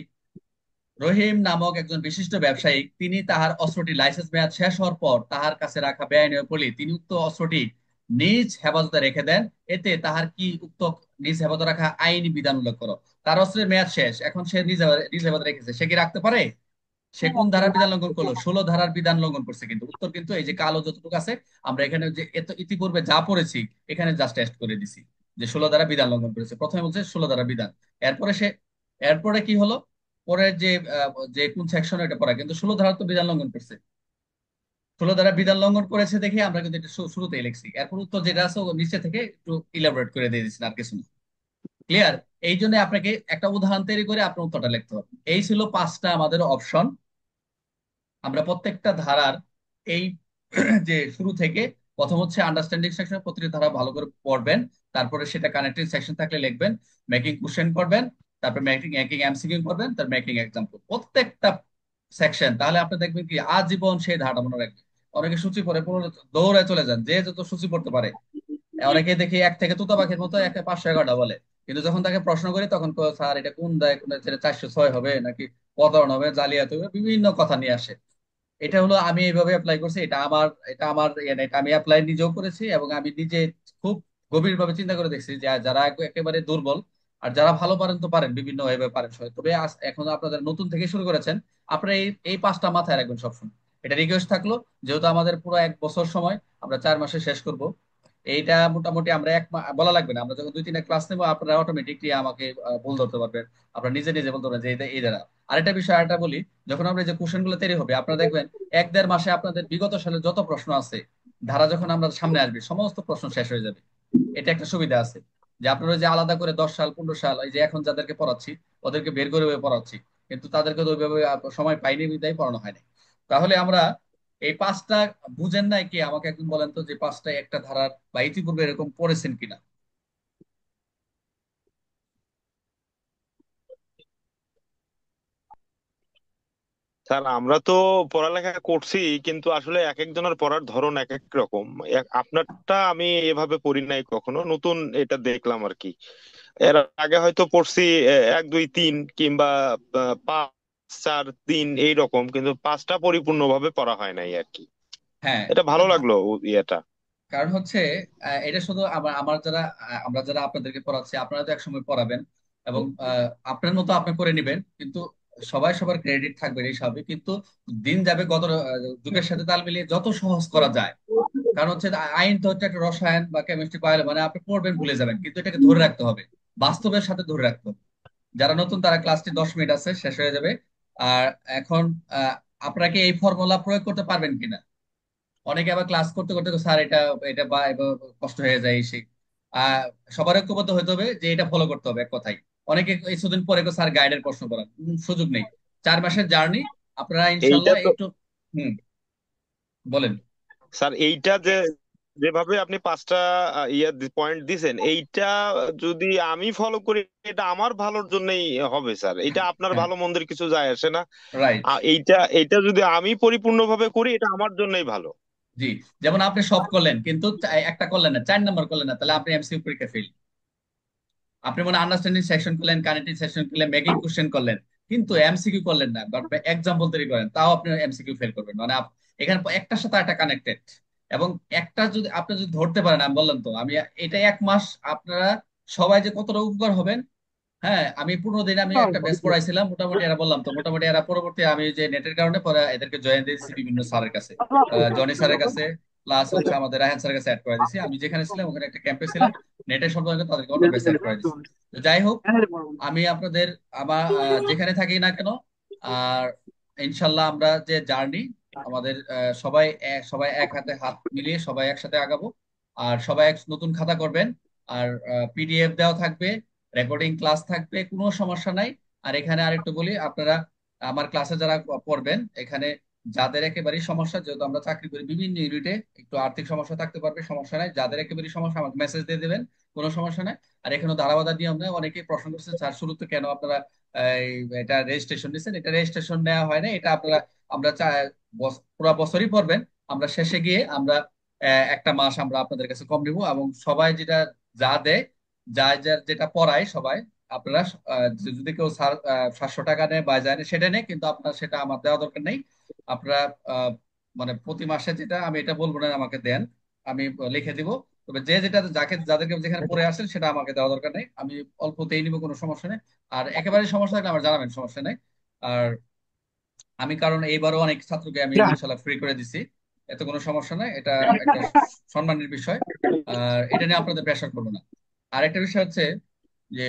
রহিম নামক একজন বিশিষ্ট ব্যবসায়ী, তিনি তাহার অস্ত্রটি লাইসেন্স মেয়াদ শেষ হওয়ার পর তাহার কাছে রাখা বেআইনি পড়লে তিনি উক্ত অস্ত্রটি নিজ হেফাজতে রেখে দেন। এতে তাহার কি উক্ত নিজ হেফাজতে রাখা আইনি বিধান উল্লেখ করো। তার অস্ত্রের মেয়াদ শেষ, এখন সে নিজ নিজ হেফাজতে রেখেছে, সে কি রাখতে পারে। সে কোন ধারার বিধান লঙ্ঘন করলো? 16 ধারার বিধান লঙ্ঘন করছে। কিন্তু উত্তর কিন্তু এই যে কালো যতটুকু আছে, আমরা এখানে যে ইতিপূর্বে যা পড়েছি এখানে জাস্ট টেস্ট করে দিছি যে 16 ধারা বিধান লঙ্ঘন করেছে। প্রথমে বলছে 16 ধারা বিধান, এরপরে সে, এরপরে কি হলো, পরের যে যে কোন সেকশন এটা পড়া, কিন্তু 16 ধারা তো বিধান লঙ্ঘন করছে। 16 ধারা বিধান লঙ্ঘন করেছে দেখে আমরা কিন্তু এটা শুরুতেই লিখছি, এরপর উত্তর যেটা আছে ও নিচে থেকে একটু ইলাবোরেট করে দিয়ে দিচ্ছি, আর কিছু না। ক্লিয়ার? এই জন্য আপনাকে একটা উদাহরণ তৈরি করে আপনার উত্তরটা লিখতে হবে। এই ছিল 5টা আমাদের অপশন। আমরা প্রত্যেকটা ধারার এই যে শুরু থেকে, প্রথম হচ্ছে আন্ডারস্ট্যান্ডিং সেকশন, প্রতিটি ধারা ভালো করে পড়বেন, তারপরে সেটা কানেক্টিং সেকশন থাকলে লিখবেন, মেকিং কোশ্চেন করবেন, তারপর মেকিং মেকিং এমসিকিউ করবেন, তার মেকিং এক্সাম্পল প্রত্যেকটা সেকশন। তাহলে আপনি দেখবেন কি আজীবন সেই ধারাটা মনে রাখবেন। অনেকে সূচি পড়ে পুরো দৌড়ে চলে যান, যে যত সূচি পড়তে পারে। অনেকে দেখি এক থেকে তুতা পাখির মতো একে 500 11টা বলে, কিন্তু যখন তাকে প্রশ্ন করি তখন কয়, স্যার এটা কোন দেয়, কোন 406 হবে নাকি প্রতারণা হবে, জালিয়াতি হবে, বিভিন্ন কথা নিয়ে আসে। এটা হলো আমি এইভাবে অ্যাপ্লাই করছি, এটা আমার ইয়ে না, এটা আমি অ্যাপ্লাই নিজেও করেছি, এবং আমি নিজে খুব গভীরভাবে চিন্তা করে দেখছি যে যারা একেবারে দুর্বল, আর যারা ভালো পারেন তো পারেন, বিভিন্ন ভাবে পারেন সবাই, তবে এখন আপনাদের নতুন থেকে শুরু করেছেন, আপনারা এই এই 5টা মাথায় রাখবেন সবসময়। এটা রিকোয়েস্ট থাকলো, যেহেতু আমাদের পুরো 1 বছর সময়, আমরা 4 মাসে শেষ করব। এইটা মোটামুটি আমরা বলা লাগবে না, আমরা যখন 2 3টা ক্লাস নেবো আপনারা অটোমেটিকলি আমাকে ভুল ধরতে পারবেন, আপনারা নিজে নিজে বলতে পারবেন যে এই দ্বারা। আরেকটা বিষয় আরেকটা বলি, যখন আমরা এই যে কোশ্চেন গুলো তৈরি হবে, আপনারা দেখবেন 1 1.5 মাসে আপনাদের বিগত সালে যত প্রশ্ন আছে, ধারা যখন আমরা সামনে আসবে সমস্ত প্রশ্ন শেষ হয়ে যাবে। এটা একটা সুবিধা আছে, যে আপনারা যে আলাদা করে 10 সাল 15 সাল, এই যে এখন যাদেরকে পড়াচ্ছি ওদেরকে বের করে পড়াচ্ছি, কিন্তু তাদেরকে তো ওইভাবে সময় পাইনি, বিদায় পড়ানো হয়নি। তাহলে আমরা এই 5টা বুঝেন নাই কি? আমাকে একদম বলেন তো যে 5টা একটা ধারার, বা ইতিপূর্বে এরকম পড়েছেন কিনা। স্যার আমরা তো পড়ালেখা করছি, কিন্তু আসলে এক একজনের পড়ার ধরন এক এক রকম। আপনারটা আমি এভাবে পড়ি নাই কখনো, নতুন এটা দেখলাম আর কি। এর আগে হয়তো পড়ছি 1 2 3 কিংবা 5 4 3 এইরকম, কিন্তু 5টা পরিপূর্ণভাবে পড়া হয় নাই আর কি। হ্যাঁ, এটা এটা ভালো লাগলো ইয়েটা। কারণ হচ্ছে এটা শুধু আমার যারা আমরা যারা আপনাদেরকে পড়াচ্ছি, আপনারা তো একসময় পড়াবেন, এবং আপনার মতো আপনি করে নেবেন, কিন্তু সবাই সবার ক্রেডিট থাকবে এই স্বাভাবিক, কিন্তু দিন যাবে, যুগের সাথে তাল মিলিয়ে যত সহজ করা যায়। কারণ হচ্ছে আইন তো হচ্ছে একটা রসায়ন বা কেমিস্ট্রি বায়োলজি, মানে আপনি পড়বেন ভুলে যাবেন, কিন্তু এটাকে ধরে রাখতে হবে, বাস্তবের সাথে ধরে রাখতে হবে। যারা নতুন তারা ক্লাসটি 10 মিনিট আছে, শেষ হয়ে যাবে। আর এখন আপনারা কি এই ফর্মুলা প্রয়োগ করতে পারবেন কিনা? অনেকে আবার ক্লাস করতে করতে স্যার এটা এটা বা এবার কষ্ট হয়ে যায় সে। আহ সবার ঐক্যবদ্ধ হতে হবে যে এটা ফলো করতে হবে, এক কথাই। অনেকে এই কিছুদিন পরে স্যার গাইডের প্রশ্ন করার সুযোগ নেই। 4 মাসের জার্নি, আপনারা এইটা ইনশাল্লাহ তো একটু। হুম, বলেন। স্যার, এইটা যে যেভাবে আপনি 5টা পয়েন্ট দিছেন, এইটা যদি আমি ফলো করি, এটা আমার ভালোর জন্যই হবে স্যার। এটা আপনার হ্যাঁ, ভালো মন্দের কিছু যায় আসে না। রাইট। এইটা এইটা যদি আমি পরিপূর্ণভাবে করি, এটা আমার জন্যই ভালো। জি, যেমন আপনি সব করলেন কিন্তু একটা করলেন না, 4 নাম্বার করলেন না, তাহলে আপনি এমসিকিউ পরীক্ষা ফেল। আপনি মনে আন্ডারস্ট্যান্ডিং সেকশন করলেন, কানেক্টিং সেকশন করলেন, মেকিং কোশ্চেন করলেন, কিন্তু এমসিকিউ করলেন না, বা এক্সাম্পল তৈরি করেন, তাও আপনি এমসিকিউ ফেল করবেন। মানে এখানে একটার সাথে একটা কানেক্টেড, এবং একটা যদি আপনি যদি ধরতে পারেন, আমি বললাম তো, আমি এটা 1 মাস আপনারা সবাই যে কতটা উপকার হবেন। হ্যাঁ, আমি 15 দিন আমি একটা ব্যাচ পড়াইছিলাম, মোটামুটি এরা বললাম তো, মোটামুটি এরা পরবর্তী আমি যে নেটের কারণে পরে এদেরকে জয়েন দিয়েছি বিভিন্ন স্যারের কাছে, জনি স্যারের কাছে, প্লাস হচ্ছে আমাদের রায়হান স্যারের কাছে অ্যাড করে দিয়েছি। আমি যেখানে ছিলাম ওখানে একটা ক্যাম্পে ছিলাম, নেটের সম্পর্কে তাদেরকে অন্য ব্যাচে অ্যাড করে দিয়েছি। তো যাই হোক, আমি আপনাদের আমার যেখানে থাকি না কেন, আর ইনশাল্লাহ আমরা যে জার্নি আমাদের, সবাই এক হাতে হাত মিলিয়ে সবাই একসাথে আগাবো। আর সবাই নতুন খাতা করবেন, আর পিডিএফ দেওয়া থাকবে, রেকর্ডিং ক্লাস থাকবে, কোনো সমস্যা নাই। আর এখানে আরেকটু বলি, আপনারা আমার ক্লাসে যারা পড়বেন এখানে, যাদের একেবারেই সমস্যা, যেহেতু আমরা চাকরি করি বিভিন্ন ইউনিটে, একটু আর্থিক সমস্যা থাকতে পারবে, সমস্যা নাই, যাদের একেবারেই সমস্যা আমাকে মেসেজ দিয়ে দেবেন, কোনো সমস্যা নাই। আর এখানে ধারাবাধা নিয়ম নেই, অনেকেই প্রশ্ন করছেন স্যার শুরুতে কেন আপনারা এই এটা রেজিস্ট্রেশন নিচ্ছেন, এটা রেজিস্ট্রেশন নেওয়া হয় না, এটা আপনারা, আমরা পুরো বছরই পড়বেন, আমরা শেষে গিয়ে আমরা 1টা মাস আমরা আপনাদের কাছে কম নিব, এবং সবাই যেটা যা দেয়, যার যেটা পড়ায় সবাই, আপনারা যদি কেউ 700 টাকা নেয় বা যায় না সেটা নেই, কিন্তু আপনার সেটা আমার দেওয়া দরকার নেই। আপনারা আহ, মানে প্রতি মাসে যেটা, আমি এটা বলবো না, আমাকে দেন, আমি লিখে দিব। তবে যে যেটা যাদেরকে যেখানে পড়ে আসেন সেটা আমাকে দেওয়া দরকার নেই, আমি অল্পতেই নিব, কোনো সমস্যা নেই। আর একেবারে সমস্যা থাকলে আমার জানাবেন, সমস্যা নেই। আর আমি কারণ এইবারও অনেক ছাত্রকে আমি ইনশাল্লাহ ফ্রি করে দিছি, এত কোনো সমস্যা নাই, এটা একটা সম্মানের বিষয়। আর এটা নিয়ে আপনাদের প্রেশার করবো না। আর একটা বিষয় হচ্ছে যে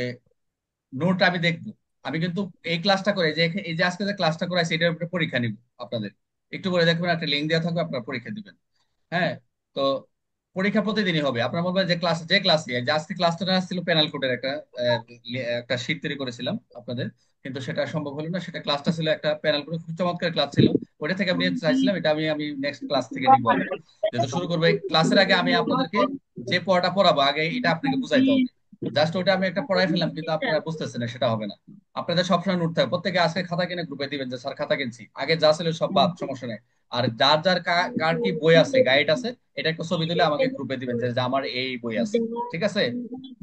নোট আমি দেখবো। আমি কিন্তু এই ক্লাসটা করে যে এই যে আজকে যে ক্লাসটা করাইছি এটার উপরে পরীক্ষা নিব আপনাদের। একটু বলে দেখবেন, একটা লিঙ্ক দেওয়া থাকবে, আপনারা পরীক্ষা দিবেন। হ্যাঁ। তো পরীক্ষা প্রতিদিনই হবে। আপনার বলবেন যে ক্লাস, যে ক্লাসে যে আজকে ক্লাসটা ছিল প্যানেল কোডের একটা শীট তৈরি করেছিলাম আপনাদের, কিন্তু সেটা সম্ভব হলো না। সেটা ক্লাসটা ছিল একটা প্যানেল কোডে, খুব চমৎকার ক্লাস ছিল। ওটা থেকে আমি চাইছিলাম এটা আমি আমি নেক্সট ক্লাস থেকে নিবো আর কি। যেহেতু শুরু করবো এই ক্লাসের আগে আমি আপনাদেরকে যে পড়াটা পড়াবো আগে এটা আপনাকে বুঝাইতে হবে। জাস্ট ওটা আমি একটা পড়াই ফেললাম কিন্তু আপনারা বুঝতেছেন না, সেটা হবে না। আপনাদের সবসময় নোট থাকবে, প্রত্যেকে আজকে খাতা কিনে গ্রুপে দিবেন যে স্যার খাতা কিনছি, আগে যা ছিল সব বাদ, সমস্যা নেই। আর যার যার কার কি বই আছে, গাইড আছে, এটা একটা ছবি তুলে আমাকে গ্রুপে দিবেন যে যে আমার এই বই আছে। ঠিক আছে?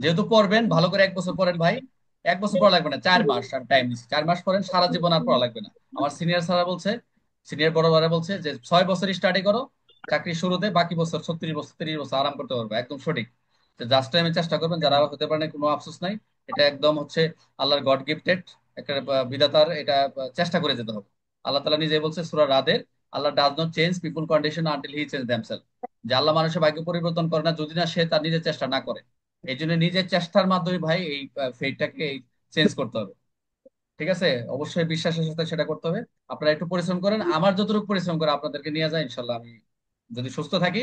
যেহেতু পড়বেন ভালো করে, 1 বছর পড়েন ভাই। 1 বছর পড়া লাগবে না, 4 মাস আমি টাইম দিচ্ছি, 4 মাস পড়েন, সারা জীবন আর পড়া লাগবে না। আমার সিনিয়র স্যার বলছে, সিনিয়র বড় ভাইরা বলছে যে 6 বছর স্টাডি করো, চাকরি শুরুতে, বাকি বছর 36 বছর 30 বছর আরাম করতে পারবে, একদম সঠিক। জাস্ট টাইমে চেষ্টা করবেন, যারা হতে পারে না, কোনো আফসোস নাই। এটা একদম হচ্ছে আল্লাহর গড গিফটেড একটা বিধাতার, এটা চেষ্টা করে যেতে হবে। আল্লাহ তাআলা নিজেই বলছে সূরা রাদের, Allah does not change people condition until he change themselves. যে আল্লাহ মানুষের ভাগ্য পরিবর্তন করে না যদি না সে তার নিজের চেষ্টা না করে। এই জন্য নিজের চেষ্টার মাধ্যমে ভাই এই ফেটটাকে চেঞ্জ করতে হবে। ঠিক আছে? অবশ্যই বিশ্বাসের সাথে সেটা করতে হবে। আপনারা একটু পরিশ্রম করেন, আমার যতটুকু পরিশ্রম করে আপনাদেরকে নিয়ে যায় ইনশাল্লাহ, আমি যদি সুস্থ থাকি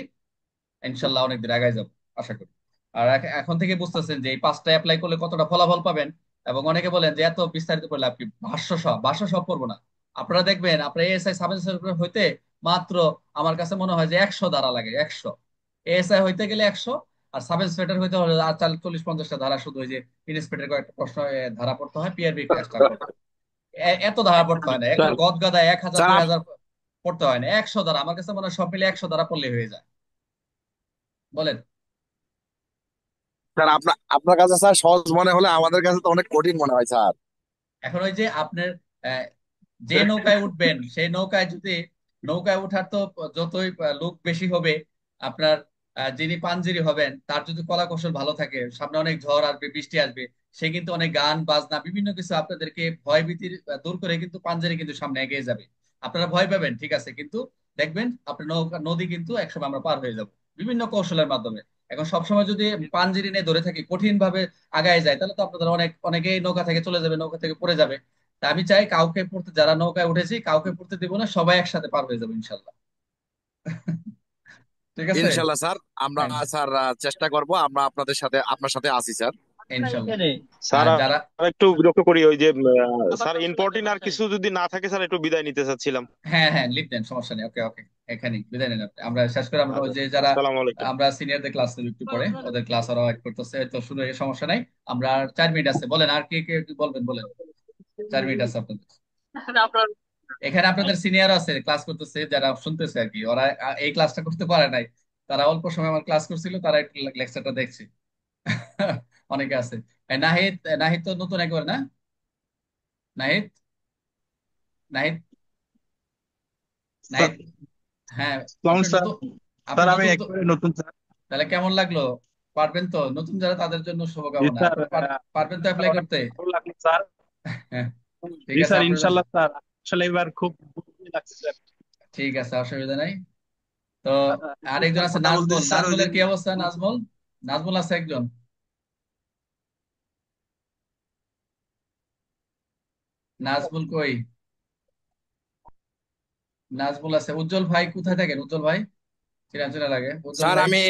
ইনশাল্লাহ অনেকদিন আগায় যাব আশা করি। আর এখন থেকে বুঝতেছেন যে এই 5টা অ্যাপ্লাই করলে কতটা ফলাফল পাবেন। এবং অনেকে বলেন যে এত বিস্তারিত করে লাভ কি, ভাষ্য সব পড়বো না। আপনারা দেখবেন আপনার এএসআই সাব ইন্সপেক্টর হইতে মাত্র, আমার কাছে মনে হয় যে 100 ধারা লাগে, 100। এএসআই হইতে গেলে 100, আর সাব ইন্সপেক্টর হইতে হলে আর 40-50টা ধারা, শুধু ওই যে ইন্সপেক্টর কয়েকটা প্রশ্ন ধারা পড়তে হয়, পিআরবি কাজটা পড়তে হয়। এত ধারা পড়তে হয় না, একটা স্যার গদ গাদা 1000 স্যার 2000 পড়তে হয় না, 100 ধারা আমার কাছে মনে হয় সব মিলে 100 ধারা পড়লে হয়ে যায়। বলেন। স্যার আপনার আপনার কাছে স্যার সহজ মনে হলে আমাদের কাছে তো অনেক কঠিন মনে হয় স্যার। এখন ওই যে আপনার আহ, যে নৌকায় উঠবেন সেই নৌকায় যদি, নৌকায় উঠার তো যতই লোক বেশি হবে, আপনার যিনি পানজিরি হবেন তার যদি কলা কৌশল ভালো থাকে, সামনে অনেক ঝড় আসবে, বৃষ্টি আসবে, সে কিন্তু অনেক গান বাজনা বিভিন্ন কিছু আপনাদেরকে ভয় ভীতির দূর করে কিন্তু পানজিরি কিন্তু সামনে এগিয়ে যাবে। আপনারা ভয় পাবেন ঠিক আছে, কিন্তু দেখবেন আপনার নৌকা নদী কিন্তু একসময় আমরা পার হয়ে যাব বিভিন্ন কৌশলের মাধ্যমে। এখন সবসময় যদি পানজিরি নিয়ে ধরে থাকি, কঠিন ভাবে আগায় যায়, তাহলে তো আপনাদের অনেকেই নৌকা থেকে চলে যাবে, নৌকা থেকে পড়ে যাবে। তা আমি চাই কাউকে পড়তে, যারা নৌকায় উঠেছি কাউকে পড়তে দিব না, সবাই একসাথে পার হয়ে যাবো ইনশাল্লাহ। ঠিক আছে? ইনশাল্লাহ স্যার, আমরা হ্যাঁ, স্যার চেষ্টা করব, আমরা আপনার সাথে আছি স্যার। ইনশাল্লাহ। স্যার আর যারা, আর একটু বিরক্ত করি ওই যে স্যার ইম্পর্টেন্ট আর কিছু যদি না থাকে স্যার একটু বিদায় নিতে চাচ্ছিলাম। হ্যাঁ হ্যাঁ লিখ দেন, সমস্যা নেই, ওকে ওকে। এখানে বিদায় নেন আপনি। আমরা শেষ করে আমরা ওই আচ্ছা, যে যারা, আসসালামু আলাইকুম। আমরা সিনিয়রদের ক্লাস একটু পরে ওদের ক্লাস আরো ওয়েট করতেছে, তো শুরু হয়ে সমস্যা নাই। আমরা আর 4 মিনিট আছে, বলেন আর কে কে কি বলবেন বলেন। 4 মিনিট আছে আপনাদের। এখানে আপনাদের সিনিয়র আছে ক্লাস করতেছে, যারা শুনতেছে আর কি, ওরা এই ক্লাসটা করতে পারে নাই। তারা অল্প সময় আমার ক্লাস করছিল, তারা একটু লেকচারটা দেখছে। অনেকে আছে। নাহিদ, নাহিদ তো নতুন একবার না? নাহিদ, নাহিদ, নাহিদ। হ্যাঁ। সালাম আপনি স্যার। নতুন, আপনি স্যার আমি নতুন তো। একবারে নতুন স্যার। তাহলে কেমন লাগলো? পারবেন তো? নতুন যারা তাদের জন্য জি শুভকামনা, স্যার, আপনারা পারবেন তো স্যার অ্যাপ্লাই অনেক করতে? ভালো লাগলো স্যার। হ্যাঁ। ঠিক জি আছে স্যার, আপনারা, ইনশাল্লাহ স্যার। আসলে এবার খুব ভালোই লাগছে স্যার। ঠিক আছে, অসুবিধা নাই। তো একটু আরেকজন স্যার আছে কথা নাজমুল, বলতেছি স্যার, ওই যে নাজমুলের কি অবস্থা নাজমুল? নাজমুল আছে একজন, নাজমুল কই? নাজমুল আছে। উজ্জ্বল ভাই কোথায় থাকেন উজ্জ্বল ভাই? চেনা চেনা লাগে উজ্জ্বল স্যার ভাই। আমি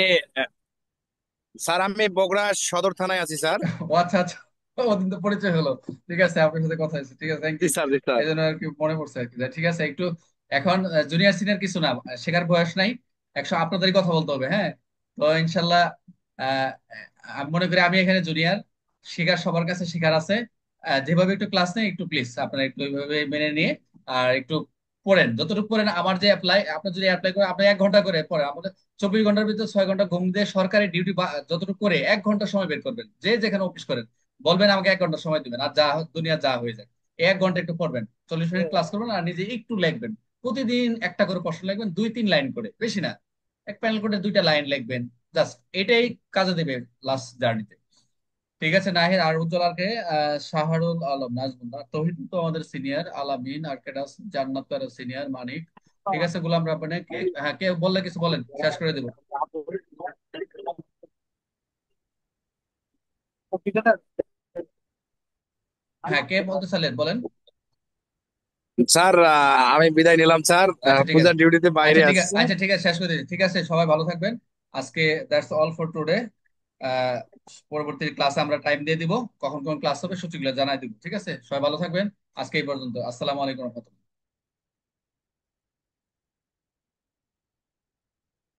স্যার আমি বগুড়া সদর থানায় আছি স্যার। ও আচ্ছা আচ্ছা, ওদিন তো পরিচয় হলো। ঠিক আছে, আপনার সাথে কথা হয়েছে, ঠিক আছে, থ্যাংক জি ইউ। স্যার, জি স্যার। এই জন্য আর কি মনে পড়ছে আর কি। ঠিক আছে, একটু এখন জুনিয়র সিনিয়র কিছু না, শেখার বয়স নাই, আপনাদেরই কথা বলতে হবে। হ্যাঁ। তো ইনশাল্লাহ আহ আমি মনে করি আমি এখানে জুনিয়র, শেখার সবার কাছে শেখার আছে। যেভাবে একটু ক্লাস নেই একটু প্লিজ আপনারা একটু ওইভাবে মেনে নিয়ে আর একটু পড়েন, যতটুকু পড়েন। আমার যে অ্যাপ্লাই, আপনি যদি অ্যাপ্লাই করেন আপনি 1 ঘন্টা করে পড়েন, আমাদের 24 ঘন্টার ভিতরে 6 ঘন্টা ঘুম দিয়ে সরকারি ডিউটি যতটুকু করে 1 ঘন্টা সময় বের করবেন, যে যেখানে অফিস করেন বলবেন আমাকে 1 ঘন্টা সময় দিবেন, আর যা দুনিয়া যা হয়ে যায় এই 1 ঘন্টা একটু পড়বেন, 40 মিনিট ক্লাস করবেন, আর নিজে একটু লিখবেন। প্রতিদিন একটা করে প্রশ্ন লিখবেন, 2-3 লাইন করে, বেশি না। এক প্যানেল করে 2টা লাইন লিখবেন, জাস্ট এটাই কাজে দেবে লাস্ট জার্নিতে। ঠিক আছে নাহিদ আর উজ্জ্বল আর কে? শাহরুল আলম, নাজমুল আর তৌহিদ তো আমাদের সিনিয়র, আলামিন আর কেডা আছে? জান্নাত তো সিনিয়র, মানিক। ঠিক আছে, গোলাম রাব্বানি কে? হ্যাঁ, কে বললে কিছু বলেন, শেষ করে দেবো। হ্যাঁ, কে বলতে চাইলেন বলেন। স্যার আমি বিদায় নিলাম স্যার, আচ্ছা ঠিক আছে। পূজার ডিউটিতে বাইরে আছি। আচ্ছা ঠিক আছে, শেষ করে দিচ্ছি। ঠিক আছে, সবাই ভালো থাকবেন। আজকে দ্যাটস অল ফর টুডে। পরবর্তী ক্লাসে আমরা টাইম দিয়ে দিব, কখন কোন ক্লাস হবে সূচিগুলো জানাই দিব। ঠিক আছে, সবাই ভালো থাকবেন। আজকে এই পর্যন্ত। আসসালামু আলাইকুম রহমতুল্লাহ।